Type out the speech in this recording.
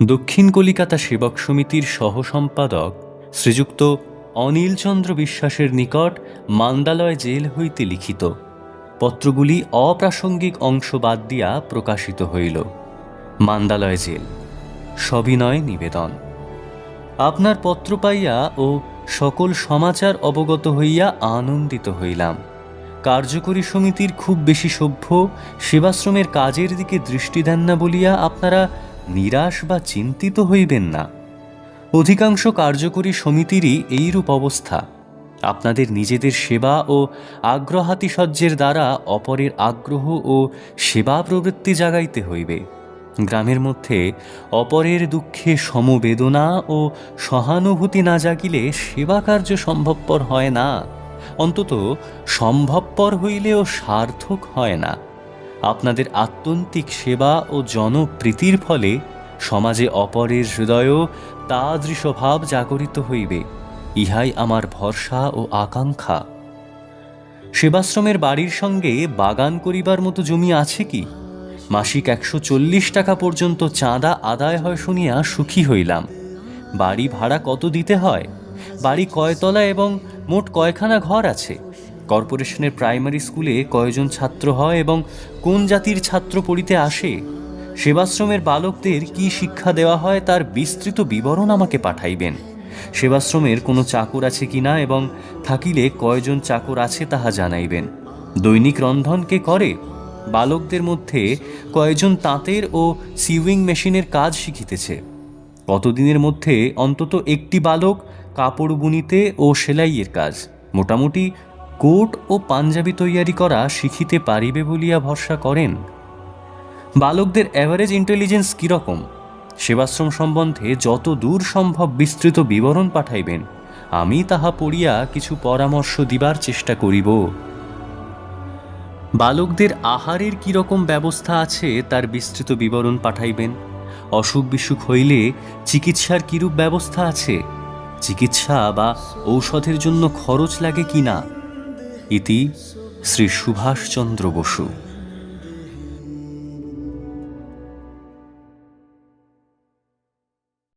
দক্ষিণ কলিকাতা সেবক সমিতির সহসম্পাদক শ্রীযুক্ত অনিলচন্দ্র বিশ্বাসের নিকট মান্দালয় জেল হইতে লিখিত পত্রগুলি অপ্রাসঙ্গিক অংশ বাদ দিয়া প্রকাশিত হইল। মান্দালয় জেল, সবিনয় নিবেদন। আপনার পত্র পাইয়া ও সকল সমাচার অবগত হইয়া আনন্দিত হইলাম। কার্যকরী সমিতির খুব বেশি সভ্য সেবাশ্রমের কাজের দিকে দৃষ্টি দেন না বলিয়া আপনারা নিরাশ বা চিন্তিত হইবেন না। অধিকাংশ কার্যকরী সমিতিরই এইরূপ অবস্থা। আপনাদের নিজেদের সেবা ও আগ্রহাতিশয্যের দ্বারা অপরের আগ্রহ ও সেবা প্রবৃত্তি জাগাইতে হইবে। গ্রামের মধ্যে অপরের দুঃখে সমবেদনা ও সহানুভূতি না জাগিলে সেবা কার্য সম্ভবপর হয় না, অন্তত সম্ভবপর হইলেও সার্থক হয় না। আপনাদের আত্যন্তিক সেবা ও জনপ্রীতির ফলে সমাজে অপরের হৃদয়েও তাদৃশভাব জাগরিত হইবে, ইহাই আমার ভরসা ও আকাঙ্ক্ষা। সেবাশ্রমের বাড়ির সঙ্গে বাগান করিবার মতো জমি আছে কি? মাসিক 140 টাকা পর্যন্ত চাঁদা আদায় হয় শুনিয়া সুখী হইলাম। বাড়ি ভাড়া কত দিতে হয়? বাড়ি কয়তলা এবং মোট কয়খানা ঘর আছে? কর্পোরেশনের প্রাইমারি স্কুলে কয়জন ছাত্র হয় এবং কোন জাতির ছাত্র পড়িতে আসে? সেবাশ্রমের বালকদের কি শিক্ষা দেওয়া হয় তার বিস্তৃত বিবরণ আমাকে পাঠাইবেন। সেবাশ্রমের কোনো চাকর আছে কিনা এবং থাকিলে কয়জন চাকর আছে তাহা জানাইবেন। দৈনিক রন্ধন কে করে? বালকদের মধ্যে কয়জন তাঁতের ও সিউইং মেশিনের কাজ শিখিতেছে? কতদিনের মধ্যে অন্তত একটি বালক কাপড় বুনিতে ও সেলাইয়ের কাজ, মোটামুটি কোট ও পাঞ্জাবি তৈয়ারি করা শিখিতে পারিবে বলিয়া ভরসা করেন? বালকদের অ্যাভারেজ ইন্টেলিজেন্স কীরকম? সেবাশ্রম সম্বন্ধে যত দূর সম্ভব বিস্তৃত বিবরণ পাঠাইবেন, আমি তাহা পড়িয়া কিছু পরামর্শ দিবার চেষ্টা করিব। বালকদের আহারের কীরকম ব্যবস্থা আছে তার বিস্তৃত বিবরণ পাঠাইবেন। অসুখ বিসুখ হইলে চিকিৎসার কিরূপ ব্যবস্থা আছে? চিকিৎসা বা ঔষধের জন্য খরচ লাগে কিনা? ইতি শ্রী সুভাষচন্দ্র বসু।